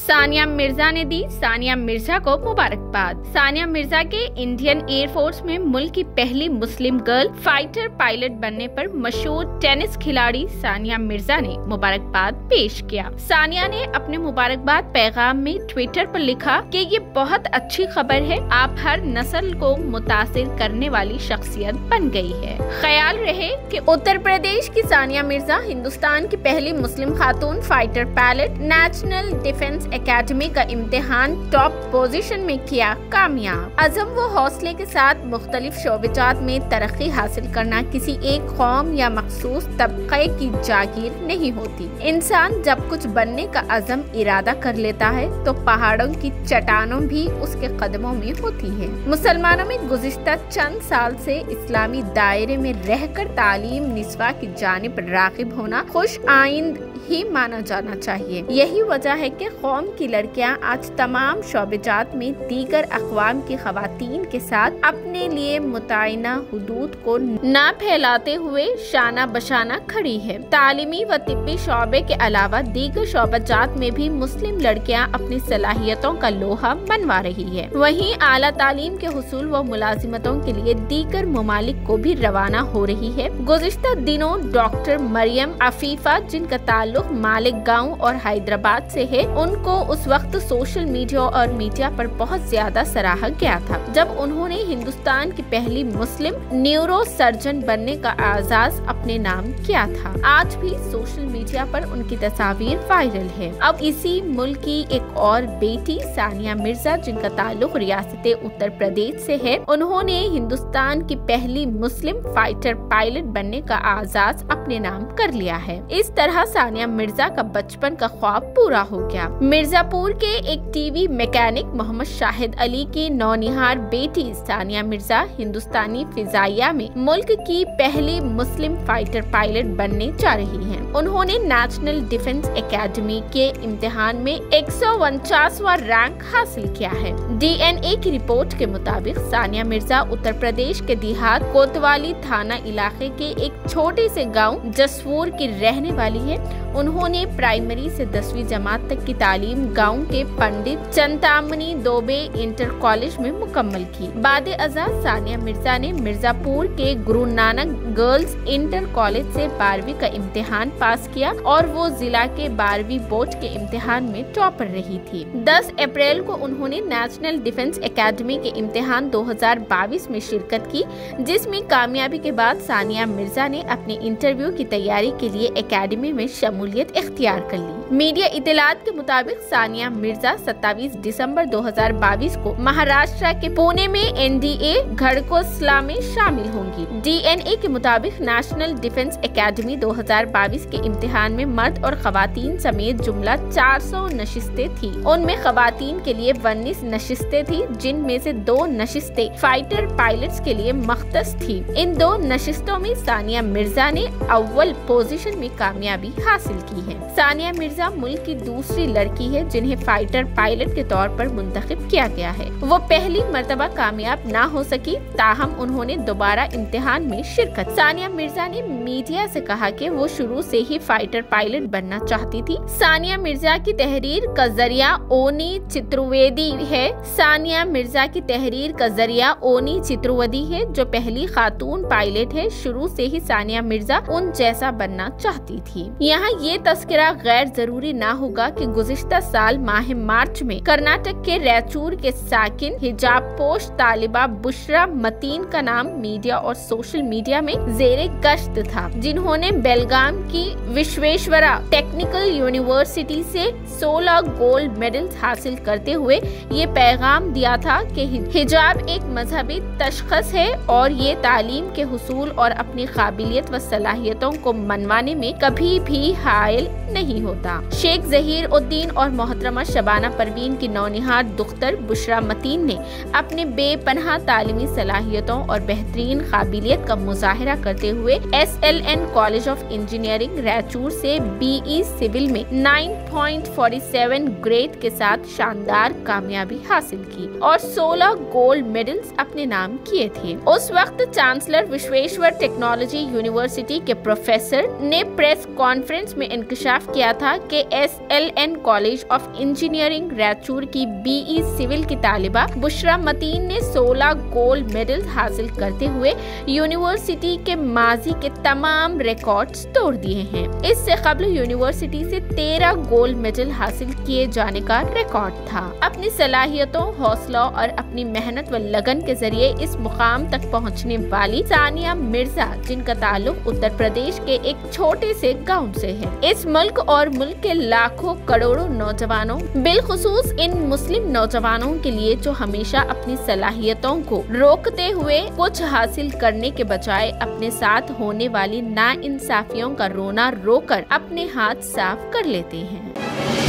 सानिया मिर्जा ने दी सानिया मिर्जा को मुबारकबाद। सानिया मिर्जा के इंडियन एयरफोर्स में मुल्क की पहली मुस्लिम गर्ल फाइटर पायलट बनने पर मशहूर टेनिस खिलाड़ी सानिया मिर्जा ने मुबारकबाद पेश किया। सानिया ने अपने मुबारकबाद पैगाम में ट्विटर पर लिखा कि ये बहुत अच्छी खबर है, आप हर नस्ल को मुतासिर करने वाली शख्सियत बन गई है। ख्याल रहे कि उत्तर प्रदेश की सानिया मिर्जा हिंदुस्तान की पहली मुस्लिम खातून fighter pilot, national defence academy का इम्तिहान टॉप पोजीशन में किया कामयाब। अज़म व हौसले के साथ मुख्तलिफ शोबेजात में तरक्की हासिल करना किसी एक कौम या मखसूस तबके की जागीर नहीं होती। इंसान जब कुछ बनने का अज़म इरादा कर लेता है तो पहाड़ों की चट्टानों भी उसके कदमों में होती है। मुसलमानों में गुज़िश्ता चंद साल से इस्लामी दायरे में रहकर तालीम निस्वा की जानिब राग़िब होना खुश आइंद ही माना जाना चाहिए। यही वजह है कि कौम की लड़कियां आज तमाम शोबेजात में दीगर अक़वाम की ख़वातीन के साथ अपने लिए मुतय्यना हुदूद को ना फैलाते हुए शाना बशाना खड़ी है। तालीमी व तिब्बी शोबे के अलावा दीगर शोबेजात में भी मुस्लिम लड़कियां अपनी सलाहियतों का लोहा मनवा रही है। वहीं आला तालीम के हुसूल व मुलाजिमतों के लिए दीगर ममालिक को भी रवाना हो रही है। गुज़िश्ता दिनों डॉक्टर मरियम अफीफा, जिनका ताल्लुक मालेगांव और हैदराबाद से है, उनको उस वक्त सोशल मीडिया और मीडिया पर बहुत ज्यादा सराहा गया था जब उन्होंने हिंदुस्तान की पहली मुस्लिम न्यूरो सर्जन बनने का आगाज अपने नाम किया था। आज भी सोशल मीडिया पर उनकी तस्वीर वायरल है। अब इसी मुल्क की एक और बेटी सानिया मिर्जा, जिनका ताल्लुक रियासत उत्तर प्रदेश से है, उन्होंने हिंदुस्तान की पहली मुस्लिम फाइटर पायलट बनने का आगाज अपने नाम कर लिया है। इस तरह सानिया मिर्जा का बचपन का ख्वाब पूरा हो गया। मिर्जापुर के एक टीवी मैकेनिक मोहम्मद शाहिद अली की नौनिहार बेटी सानिया मिर्जा हिंदुस्तानी फिजाइया में मुल्क की पहली मुस्लिम फाइटर पायलट बनने जा रही हैं। उन्होंने नेशनल डिफेंस एकेडमी के इम्तिहान में 149वां रैंक हासिल किया है। DNA की रिपोर्ट के मुताबिक सानिया मिर्जा उत्तर प्रदेश के देहात कोतवाली थाना इलाके के एक छोटे से गाँव जसवूर की रहने वाली है। उन्होंने प्राइमरी से 10वीं जमात तक की तालीम गांव के पंडित चंतामनी दोबे इंटर कॉलेज में मुकम्मल की। बादे अज़ा सानिया मिर्जा ने मिर्जापुर के Guru Nanak girls inter college से 12वीं का इम्तिहान पास किया और वो जिला के 12वीं बोर्ड के इम्तिहान में टॉपर रही थी। 10 अप्रैल को उन्होंने नेशनल डिफेंस एकेडमी के इम्तिहान 2022 में शिरकत की, जिसमें कामयाबी के बाद सानिया मिर्जा ने अपने इंटरव्यू की तैयारी के लिए एकेडमी में शमूलियत इख्तियार कर ली। मीडिया इत्तलात के मुताबिक सानिया मिर्जा 27 दिसंबर 2022 को महाराष्ट्र के पुणे में NDA घड़कोसला में शामिल होंगी। DNA के मुताबिक नेशनल डिफेंस एकेडमी 2022 के इम्तिहान में मर्द और खवातीन समेत जुमला 400 नशिस्तें थी। उनमें खवातीन के लिए 19 नशिस्तें थी, जिनमें से 2 नशिस्तें फाइटर पायलट्स के लिए मख्तस थी। इन 2 नशिस्तों में सानिया मिर्जा ने अव्वल पोजीशन में कामयाबी हासिल की है। सानिया मिर्जा मुल्क की दूसरी लड़की है जिन्हें फाइटर पायलट के तौर पर मुंतखब किया गया है। वो पहली मर्तबा कामयाब ना हो सकी, ताहम उन्होंने दोबारा इम्तिहान में शिरकत। सानिया मिर्जा ने मीडिया से कहा कि वो शुरू से ही फाइटर पायलट बनना चाहती थी। सानिया मिर्जा की तहरीर का जरिया ओनी चतुर्वेदी है। सानिया मिर्जा की तहरीर का जरिया ओनी चतुर्वेदी है, जो पहली खातून पायलट है। शुरू से ही सानिया मिर्जा उन जैसा बनना चाहती थी। यहाँ ये तस्करा गैर जरूरी ना होगा कि गुज़िश्ता साल माह मार्च में कर्नाटक के रायचूर के साकिन हिजाब पोश तालिबा बुशरा मतीन का नाम मीडिया और सोशल मीडिया में ज़ेरे गश्त था, जिन्होंने बेलगाम की विश्वेश्वरा टेक्निकल यूनिवर्सिटी से 16 गोल्ड मेडल्स हासिल करते हुए ये पैगाम दिया था कि हिजाब एक मजहबी तशख़्ख़ुस है और ये तालीम के हुसूल और अपनी काबिलियत व सलाहियतों को मनवाने में कभी भी हायल नहीं होता। शेख ज़हीर उद्दीन और मोहतरमा शबाना परवीन की नौनिहार दुख्तर बुशरा मतीन ने अपने बेपनाह तालीमी सलाहियतों और बेहतरीन काबिलियत का मुजाहरा करते हुए SLN college of engineering Raichur से BE सिविल में 9.47 ग्रेड के साथ शानदार कामयाबी हासिल की और 16 गोल्ड मेडल्स अपने नाम किए थे। उस वक्त चांसलर विश्वेश्वर टेक्नोलॉजी यूनिवर्सिटी के प्रोफेसर ने प्रेस कॉन्फ्रेंस में इंकशाफ किया था के SLN college of engineering Raichur की BE सिविल की तालिबा बुशरा मतीन ने 16 गोल्ड मेडल हासिल करते हुए यूनिवर्सिटी के माजी के तमाम रिकॉर्ड्स तोड़ दिए हैं। इससे कबल यूनिवर्सिटी से 13 गोल्ड मेडल हासिल किए जाने का रिकॉर्ड था। अपनी सलाहियतों, हौसला और अपनी मेहनत व लगन के जरिए इस मुकाम तक पहुंचने वाली सानिया मिर्जा, जिनका ताल्लुक उत्तर प्रदेश के एक छोटे से गांव से है, इस मुल्क और मुल्क के लाखों करोड़ों नौजवानों, बिलखुसूस इन मुस्लिम नौजवानों के लिए जो हमेशा अपनी सलाहियतों को रोकते हुए कुछ हासिल करने के बजाय अपने साथ होने वाली नाइंसाफियों का रोना रोकर अपने हाथ साफ कर लेते हैं।